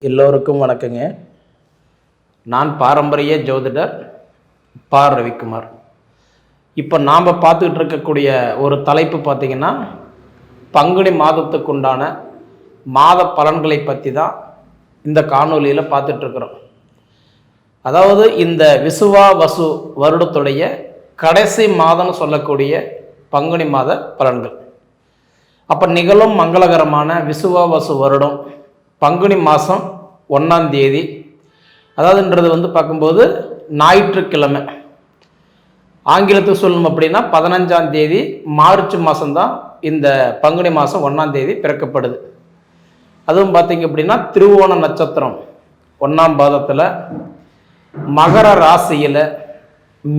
எல்லோருக்கும் வணக்கங்க. நான் பாரம்பரிய ஜோதிடர் பா. ரவிக்குமார். இப்போ நாம் பார்த்துக்கிட்டு இருக்கக்கூடிய ஒரு தலைப்பு பார்த்திங்கன்னா, பங்குனி மாதத்துக்கு உண்டான மாத பலன்களை பற்றி தான் இந்த காணொலியில் பார்த்துட்ருக்குறோம். அதாவது இந்த விசுவாவசு வருடத்துடைய கடைசி மாதம்னு சொல்லக்கூடிய பங்குனி மாத பலன்கள். அப்போ நிகழும் மங்களகரமான விசுவாவசு வருடம் பங்குனி மாதம் 1ஆம் தேதி, அதாவதுன்றது பார்க்கும்போது ஞாயிற்றுக்கிழமை, ஆங்கிலத்துக்கு சொல்லணும் அப்படின்னா 15ஆம் தேதி மார்ச் மாதம்தான் இந்த பங்குனி மாதம் 1ஆம் தேதி பிறக்கப்படுது. அதுவும் பார்த்திங்க அப்படின்னா திருவோண நட்சத்திரம் 1ஆம் பாதத்தில், மகர ராசியில்,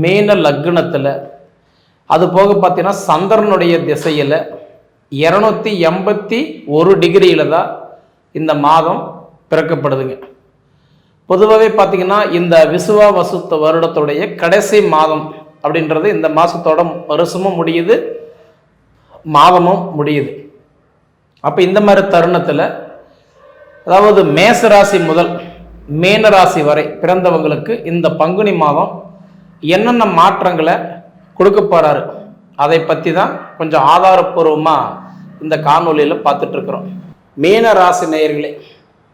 மீன லக்னத்தில், அது போக பார்த்தீங்கன்னா சந்திரனுடைய திசையில் 281 டிகிரியில் தான் இந்த மாதம் பிறக்கப்படுதுங்க. பொதுவாகவே பார்த்திங்கன்னா இந்த விசுவாவசு வருடத்துடைய கடைசி மாதம் அப்படின்றது இந்த மாதத்தோட வருஷமும் முடியுது, மாதமும் முடியுது. அப்போ இந்த மாதிரி தருணத்தில், அதாவது மேச ராசி முதல் மீன ராசி வரை பிறந்தவங்களுக்கு இந்த பங்குனி மாதம் என்னென்ன மாற்றங்களை கொடுக்க போகிறாரு அதை பற்றி தான் கொஞ்சம் ஆதாரப்பூர்வமாக இந்த காணொலியில் பார்த்துட்ருக்குறோம். மீன ராசி நேயர்களே,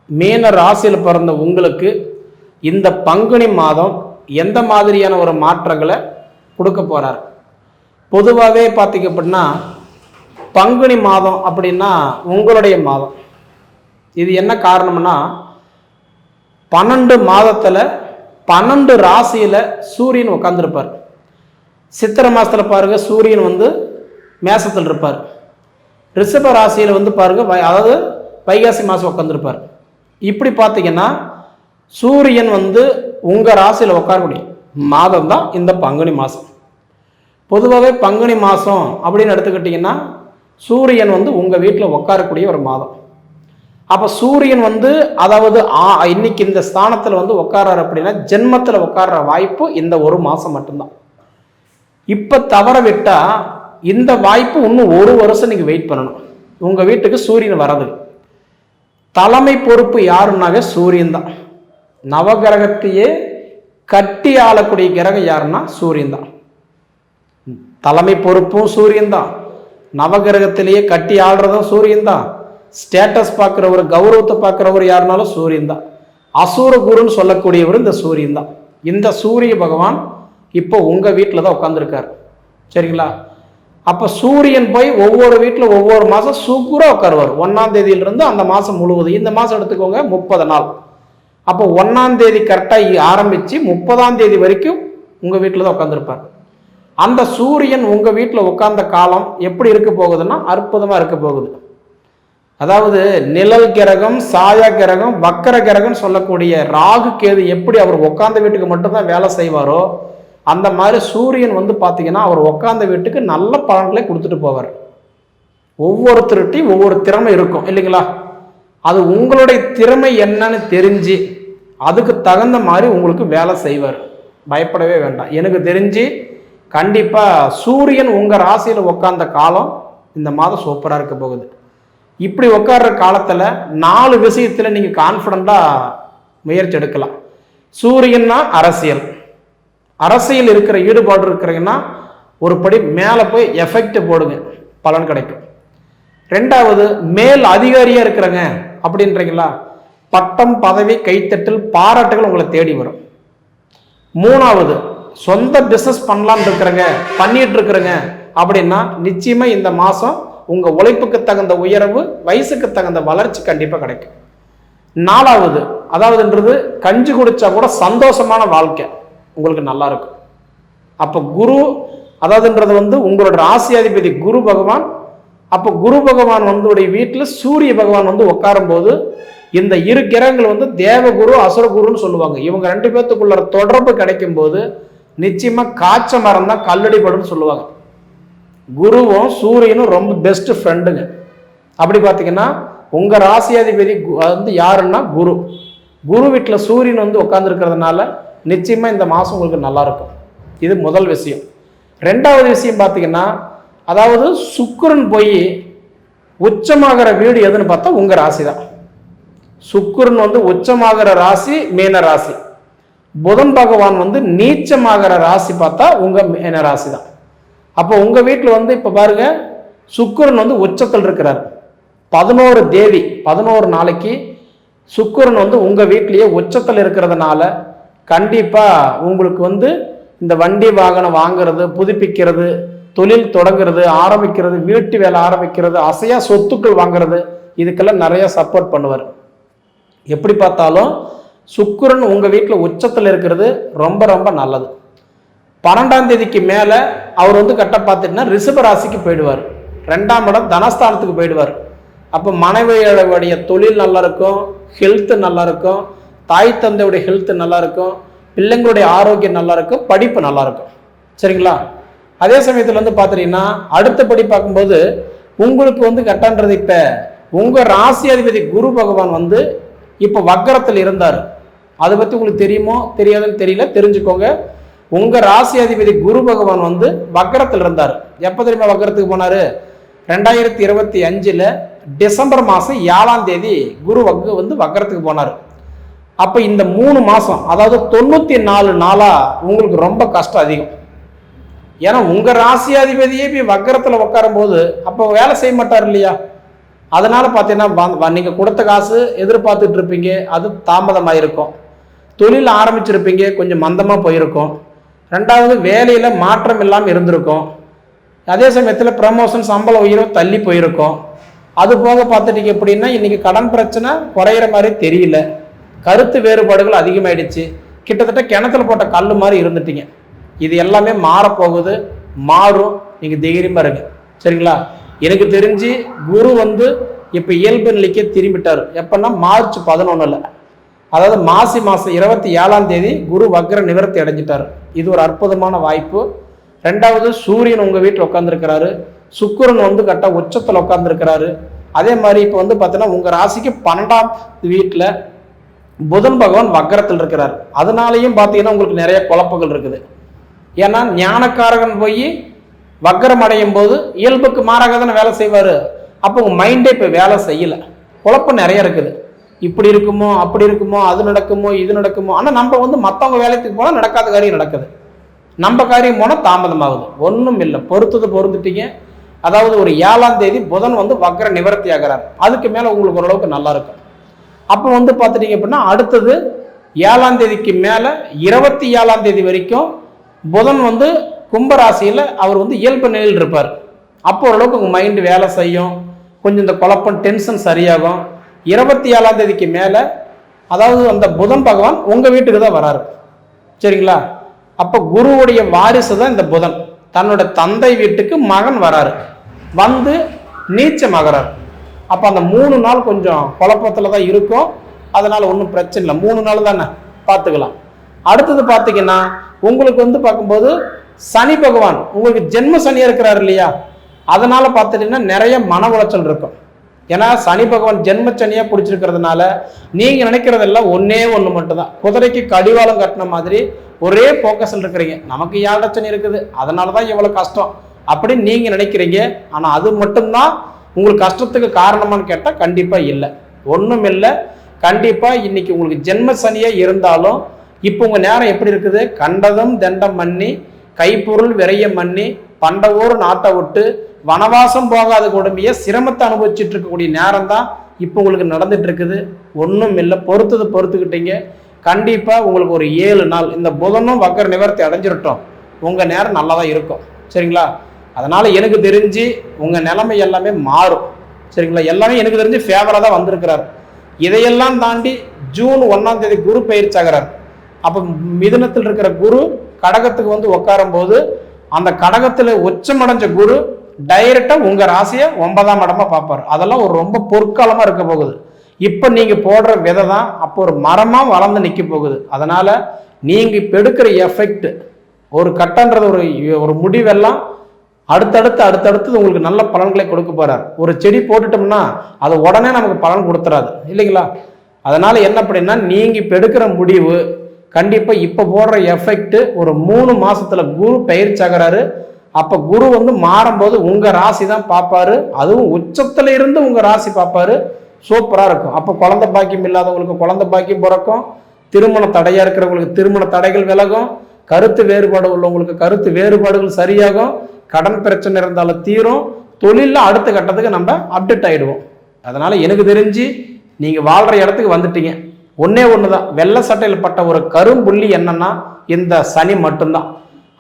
மீன ராசியில் பிறந்த உங்களுக்கு இந்த பங்குனி மாதம் எந்த மாதிரியான ஒரு மாற்றங்களை கொடுக்க போகிறார்? பொதுவாகவே பார்த்திங்க அப்படின்னா பங்குனி மாதம் அப்படின்னா உங்களுடைய மாதம். இது என்ன காரணம்னா, 12 மாதத்தில் 12 ராசியில் சூரியன் உட்காந்துருப்பார். சித்திரை மாதத்தில் பாருங்கள் சூரியன் மேசத்தில் இருப்பார். ரிஷப ராசியில் பாருங்கள் அதாவது வைகாசி மாதம் உட்காந்துருப்பார். இப்படி பார்த்தீங்கன்னா சூரியன் உங்கள் ராசியில் உட்காரக்கூடிய மாதம் தான் இந்த பங்குனி மாதம். பொதுவாகவே பங்குனி மாதம் அப்படின்னு எடுத்துக்கிட்டிங்கன்னா சூரியன் உங்கள் வீட்டில் உட்காரக்கூடிய ஒரு மாதம். அப்போ சூரியன் அதாவது இன்னைக்கு இந்த ஸ்தானத்தில் உட்காராரு அப்படின்னா ஜென்மத்தில் உட்கார்ற வாய்ப்பு இந்த ஒரு மாதம் மட்டும்தான். இப்போ தவற விட்டால் இந்த வாய்ப்பு இன்னும் ஒரு வருஷம் நீங்கள் வெயிட் பண்ணணும். உங்கள் வீட்டுக்கு சூரியன் வர்றது தலைமை பொறுப்பு யாருன்னாவே சூரியன் தான். நவகிரகத்தையே கட்டி ஆளக்கூடிய கிரகம் யாருன்னா சூரியன் தான். தலைமை பொறுப்பும் சூரியன் தான், நவகிரகத்திலேயே கட்டி ஆள்றதும் சூரியன் தான், ஸ்டேட்டஸ் பார்க்குறவர் கௌரவத்தை பார்க்குறவர் யாருனாலும் சூரியன் தான். அசூர குருன்னு சொல்லக்கூடியவர் இந்த சூரியன் தான். இந்த சூரிய பகவான் இப்போ உங்கள் வீட்டில் தான் உட்காந்துருக்கார். சரிங்களா? அப்போ சூரியன் போய் ஒவ்வொரு வீட்டில் ஒவ்வொரு மாதம் சூப்பராக உட்காருவார். 1ஆம் தேதியிலிருந்து அந்த மாதம் முழுவதும், இந்த மாதம் எடுத்துக்கோங்க 30 நாள். அப்போ 1ஆம் தேதி கரெக்டாக ஆரம்பித்து 30ஆம் தேதி வரைக்கும் உங்கள் வீட்டில் தான் உட்காந்துருப்பார். அந்த சூரியன் உங்கள் வீட்டில் உட்கார்ந்த காலம் எப்படி இருக்க போகுதுன்னா அற்புதமாக இருக்க போகுது. அதாவது நிழல் கிரகம், சாயா கிரகம், வக்கர கிரகம் சொல்லக்கூடிய ராகு கேது எப்படி அவர் உட்கார்ந்த வீட்டுக்கு மட்டும்தான் வேலை செய்வாரோ அந்த மாதிரி சூரியன் பார்த்தீங்கன்னா அவர் உட்கார்ந்த வீட்டுக்கு நல்ல பலன்களை கொடுத்துட்டு போவார். ஒவ்வொருத்தருட்டையும் ஒவ்வொரு திறமை இருக்கும் இல்லைங்களா? அது உங்களுடைய திறமை என்னன்னு தெரிஞ்சு அதுக்கு தகுந்த மாதிரி உங்களுக்கு வேலை செய்வார். பயப்படவே வேண்டாம். எனக்கு தெரிஞ்சு கண்டிப்பாக சூரியன் உங்கள் ராசியில் உட்கார்ந்த காலம் இந்த மாதம் சூப்பராக இருக்க போகுது. இப்படி உட்கார்ற காலத்தில் 4 விஷயத்தில் நீங்கள் கான்ஃபிடண்ட்டாக முயற்சி எடுக்கலாம். சூரியன்னா அரசியல், அரசியல் இருக்கிற ஈடுபாடு இருக்கிறீங்கன்னா ஒரு படி மேலே போய் எஃபெக்ட் போடுங்க, பலன் கிடைக்கும். 2வது மேல் அதிகாரியாக இருக்கிறங்க அப்படின்றீங்களா, பட்டம் பதவி கைத்தட்டல் பாராட்டுகள் உங்களை தேடி வரும். 3வது சொந்த பிஸ்னஸ் பண்ணலான்னு இருக்கிறங்க, பண்ணிட்டு இருக்கிறங்க அப்படின்னா நிச்சயமா இந்த மாதம் உங்கள் உழைப்புக்கு தகுந்த உயர்வு, வயசுக்கு தகுந்த வளர்ச்சி கண்டிப்பாக கிடைக்கும். 4வது அதாவதுன்றது கஞ்சி குடிச்சா கூட சந்தோஷமான வாழ்க்கை உங்களுக்கு நல்லா இருக்கும். அப்போ குரு அதாவதுன்றது உங்களோட ராசியாதிபதி குரு பகவான். அப்போ குரு பகவான் உடைய வீட்டில் சூரிய பகவான் உட்காரும் போது இந்த இரு கிரகங்கள் தேவகுரு அசுரகுருன்னு சொல்லுவாங்க. இவங்க 2 பேர்த்துக்குள்ள தொடர்பு கிடைக்கும் போது நிச்சயமா காய்ச்ச மரம் தான் கல்லடிப்படுன்னு சொல்லுவாங்க. குருவும் சூரியனும் ரொம்ப பெஸ்ட் ஃப்ரெண்டுங்க. அப்படி பார்த்தீங்கன்னா உங்க ராசியாதிபதி யாருன்னா குரு. குரு வீட்டில் சூரியன் உட்கார்ந்துருக்கிறதுனால நிச்சயமா இந்த மாதம் உங்களுக்கு நல்லா இருக்கும். இது முதல் விஷயம். 2வது விஷயம் பார்த்தீங்கன்னா, அதாவது சுக்கிரன் போய் உச்சமாகிற வீடு எதுன்னு பார்த்தா உங்கள் ராசி தான். சுக்கிரன் வந்து உச்சமாகிற ராசி மீன ராசி, புதன் பகவான் வந்து நீச்சமாகிற ராசி பார்த்தா உங்க மீன ராசி தான். அப்போ உங்க வீட்டில் வந்து இப்ப பாருங்க, சுக்கிரன் வந்து உச்சத்தில் இருக்கிறார். 11 தேதி 11 நாளைக்கு சுக்கிரன் வந்து உங்க வீட்டிலேயே உச்சத்தில் இருக்கிறதுனால கண்டிப்பா உங்களுக்கு வந்து இந்த வண்டி வாகனம் வாங்குறது, புதுப்பிக்கிறது, தொழில் தொடங்குறது, ஆரம்பிக்கிறது, வீட்டு வேலை ஆரம்பிக்கிறது, அசையா சொத்துக்கள் வாங்குறது, இதுக்கெல்லாம் நிறைய சப்போர்ட் பண்ணுவார். எப்படி பார்த்தாலும் சுக்கிரன் உங்க வீட்டில் உச்சத்தில் இருக்கிறது ரொம்ப ரொம்ப நல்லது. 12ஆம் தேதிக்கு மேல அவர் வந்து கட்ட பார்த்துட்டுனா ரிஷப ராசிக்கு போயிடுவார். 2ஆம் இடம் தனஸ்தானத்துக்கு போயிடுவார். அப்போ மனைவியோடைய தொழில் நல்லா இருக்கும், ஹெல்த் நல்லா இருக்கும், தாய் தந்தையுடைய ஹெல்த் நல்லா இருக்கும், பிள்ளைங்களுடைய ஆரோக்கியம் நல்லா இருக்கும், படிப்பு நல்லா இருக்கும். சரிங்களா? அதே சமயத்தில் வந்து பார்த்துட்டீங்கன்னா அடுத்தபடி பார்க்கும்போது உங்களுக்கு வந்து கட்டன்றது இப்போ உங்கள் ராசி அதிபதி குரு பகவான் வந்து இப்போ வக்கரத்தில் இருந்தார். அதை பற்றி உங்களுக்கு தெரியுமோ தெரியாதுன்னு தெரியல, தெரிஞ்சுக்கோங்க. உங்கள் ராசி அதிபதி குரு பகவான் வந்து வக்கரத்தில் இருந்தார். எப்போ தெரியுமா வக்கரத்துக்கு போனார்? 2025 டிசம்பர் மாதம் 7ஆம் தேதி குரு வந்து வக்கரத்துக்கு போனார். அப்போ இந்த 3 மாதம், அதாவது 94 நாளாக உங்களுக்கு ரொம்ப கஷ்டம் அதிகம். ஏன்னா உங்கள் ராசியாதிபதியே போய் வக்கரத்தில் உட்காரும் போது அப்போ வேலை செய்ய மாட்டார் இல்லையா? அதனால பார்த்தீங்கன்னா நீங்கள் கொடுத்த காசு எதிர்பார்த்துட்டு இருப்பீங்க, அது தாமதமாக இருக்கும். தொழில் ஆரம்பிச்சிருப்பீங்க, கொஞ்சம் மந்தமாக போயிருக்கும். 2வது வேலையில் மாற்றம் இல்லாமல் இருந்திருக்கும். அதே சமயத்தில் ப்ரமோஷன், சம்பள உயர்வு தள்ளி போயிருக்கும். அது போக பார்த்துட்டீங்க அப்படின்னா இன்னைக்கு கடன் பிரச்சனை குறையிற மாதிரி தெரியல, கருத்து வேறுபாடுகள் அதிகமாயிடுச்சு, கிட்டத்தட்ட கிணத்துல போட்ட கல் மாதிரி இருந்துட்டீங்க. இது எல்லாமே மாறப்போகுது, மாறும், நீங்கள் தைரியமாக இருங்க. சரிங்களா? எனக்கு தெரிஞ்சு குரு வந்து இப்போ இயல்பு நிலைக்கே திரும்பிட்டார். எப்பன்னா மார்ச் 11, அதாவது மாசி மாதம் 27ஆம் தேதி குரு வக்ர நிவர்த்தி அடைஞ்சிட்டார். இது ஒரு அற்புதமான வாய்ப்பு. 2வது சூரியன் உங்கள் வீட்டில் உட்காந்துருக்கிறாரு, சுக்கிரன் வந்து கரெக்டா உச்சத்தில் உட்காந்துருக்கிறாரு. அதே மாதிரி இப்போ வந்து பார்த்தீங்கன்னா உங்கள் ராசிக்கு 12ஆம் வீட்டில் புதன் பகவான் வக்கரத்தில் இருக்கிறார். அதனாலையும் பார்த்தீங்கன்னா உங்களுக்கு நிறைய குழப்பங்கள் இருக்குது. ஏன்னா ஞானக்காரகன் போய் வக்கரம் அடையும் போது இயல்புக்கு மாறாக தானே வேலை செய்வார். அப்போ உங்கள் மைண்டே இப்போ வேலை செய்யலை, குழப்பம் நிறைய இருக்குது. இப்படி இருக்குமோ, அப்படி இருக்குமோ, அது நடக்குமோ, இது நடக்குமோ. ஆனால் நம்ம வந்து மற்றவங்க வேலைக்கு போனால் நடக்காத காரியம் நடக்குது, நம்ம காரியம் போனால் தாமதமாகுது. ஒன்றும் இல்லை, பொறுத்துட்டீங்க. அதாவது ஒரு 7ஆம் தேதி புதன் வந்து வக்ர நிவர்த்தி ஆகிறார். அதுக்கு மேலே உங்களுக்கு ஓரளவுக்கு நல்லா இருக்கும். அப்போ வந்து பார்த்துட்டீங்க அப்படின்னா அடுத்தது 7ஆம் தேதிக்கு மேலே 27ஆம் தேதி வரைக்கும் புதன் வந்து கும்பராசியில் அவர் வந்து இயல்பு நிலையில் இருப்பார். அப்போ ஓரளவுக்கு உங்கள் மைண்டு வேலை செய்யும், கொஞ்சம் இந்த குழப்பம் டென்ஷன் சரியாகும். 27ஆம் தேதிக்கு மேலே அதாவது அந்த புதன் பகவான் உங்கள் வீட்டுக்கு தான் வராரு. சரிங்களா? அப்போ குருவுடைய வாரிசு தான் இந்த புதன். தன்னோட தந்தை வீட்டுக்கு மகன் வராரு, வந்து நீச்சமாகறார். அப்போ அந்த 3 நாள் கொஞ்சம் குழப்பத்தில் தான் இருக்கும். அதனால ஒன்றும் பிரச்சனை இல்லை, 3 நாள் தானே பார்த்துக்கலாம். அடுத்தது பார்த்தீங்கன்னா உங்களுக்கு வந்து பார்க்கும்போது சனி பகவான் உங்களுக்கு ஜென்ம சனியா இருக்கிறார் இல்லையா? அதனால பார்த்துட்டீங்கன்னா நிறைய மன உளைச்சல் இருக்கும். ஏன்னா சனி பகவான் ஜென்ம சனியா பிடிச்சிருக்கிறதுனால நீங்க நினைக்கிறதெல்லாம் ஒன்னே ஒன்று மட்டும்தான், குதிரைக்கு கடிவாளம் கட்டின மாதிரி ஒரே போக்கஸில் இருக்கிறீங்க. நமக்கு 7 சனி இருக்குது, அதனால தான் இவ்வளோ கஷ்டம் அப்படின்னு நீங்க நினைக்கிறீங்க. ஆனால் அது மட்டும்தான் உங்களுக்கு கஷ்டத்துக்கு காரணமானு கேட்டால் கண்டிப்பாக இல்லை, ஒன்றும் இல்லை. கண்டிப்பாக இன்னைக்கு உங்களுக்கு ஜென்ம சனியே இருந்தாலும் இப்போ உங்கள் நேரம் எப்படி இருக்குது? கண்டதும் தண்டம் மண்ணி, கைப்பொருள் விரைய மண்ணி, பண்டவோர் நாட்டை விட்டு வனவாசம் போகாத கொடுமையை சிரமத்தை அனுபவிச்சுட்டு இருக்கக்கூடிய நேரம் தான் இப்போ உங்களுக்கு நடந்துட்டு இருக்குது. ஒன்றும் இல்லை, பொறுத்துக்கிட்டீங்க. கண்டிப்பாக உங்களுக்கு ஒரு 7 நாள் இந்த புதனும் வக்கர நிவர்த்தி அடைஞ்சிருட்டோம், உங்கள் நேரம் நல்லா தான் இருக்கும். சரிங்களா? அதனால் எனக்கு தெரிஞ்சு உங்கள் நிலைமை எல்லாமே மாறும். சரிங்களா? எல்லாமே எனக்கு தெரிஞ்சு ஃபேவராக தான் வந்திருக்கிறார். இதையெல்லாம் தாண்டி ஜூன் 1ஆம் தேதி குரு பயிற்சி ஆகிறார். அப்போ மிதுனத்தில் இருக்கிற குரு கடகத்துக்கு வந்து உட்காரும் போது அந்த கடகத்தில் உச்சமடைஞ்ச குரு டைரக்டா உங்க ராசியை 9ஆம் இடமா பார்ப்பார். அதெல்லாம் ஒரு ரொம்ப பொற்காலமா இருக்க போகுது. இப்ப நீங்க போடுற விதை தான் அப்போ ஒரு மரமா வளர்ந்து நிற்க போகுது. அதனால நீங்க இப்ப எடுக்கிற எஃபெக்ட் ஒரு கட்டன்றது ஒரு முடிவெல்லாம் அடுத்தடுத்து உங்களுக்கு நல்ல பலன்களை கொடுக்க போறார். ஒரு செடி போட்டுட்டோம்னா அது உடனே நமக்கு பலன் கொடுத்துறாது இல்லைங்களா? அதனால என்ன அப்படின்னா நீங்க இப்ப எடுக்கிற முடிவு கண்டிப்பா இப்ப போடுற எஃபெக்ட் ஒரு 3 மாசத்துல குரு பயிற்சி ஆகிறாரு. அப்ப குரு வந்து மாறும்போது உங்க ராசி தான் பார்ப்பாரு, அதுவும் உச்சத்துல இருந்து உங்க ராசி பார்ப்பாரு. சூப்பராக இருக்கும். அப்போ குழந்தை பாக்கியம் இல்லாதவங்களுக்கு குழந்தை பாக்கியம் பிறக்கும், திருமண தடையாக இருக்கிறவங்களுக்கு திருமண தடைகள் விலகும், கருத்து வேறுபாடு உள்ளவங்களுக்கு கருத்து வேறுபாடுகள் சரியாகும், கடன் பிரச்சனை இருந்தாலும் தீரும், தொழிலில் அடுத்த கட்டத்துக்கு நம்ம அப்டேட் ஆகிடுவோம். அதனால் எனக்கு தெரிஞ்சு நீங்கள் வாழ்கிற இடத்துக்கு வந்துட்டீங்க. ஒன்றே ஒன்று தான், வெள்ளை சட்டையில் பட்ட ஒரு கரும்புள்ளி என்னன்னா இந்த சனி மட்டும்தான்.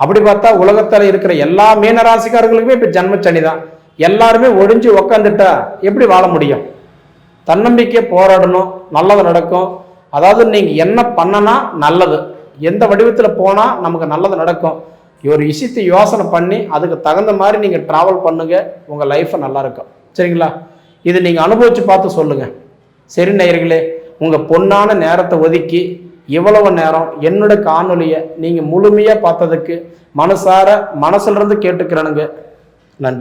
அப்படி பார்த்தா உலகத்தில் இருக்கிற எல்லா மீனராசிக்காரர்களுக்குமே இப்போ ஜன்மச்சனி தான். எல்லாருமே ஒழிஞ்சு உக்காந்துட்டா எப்படி வாழ முடியும்? தன்னம்பிக்கையை போராடணும், நல்லது நடக்கும். அதாவது நீங்கள் என்ன பண்ணனா நல்லது, எந்த வடிவத்தில் போனால் நமக்கு நல்லது நடக்கும், ஒரு விஷயத்தை யோசனை பண்ணி அதுக்கு தகுந்த மாதிரி நீங்கள் ட்ராவல் பண்ணுங்க, உங்கள் லைஃப்பை நல்லா இருக்கும். சரிங்களா? இது நீங்கள் அனுபவித்து பார்த்து சொல்லுங்கள். சரி நேயர்களே, உங்கள் பொன்னான நேரத்தை ஒதுக்கி இவ்வளவு நேரம் என்னோட காணொலியை நீங்கள் முழுமையாக பார்த்ததுக்கு மனசார மனசுலேருந்து கேட்டுக்கிறேனுங்க.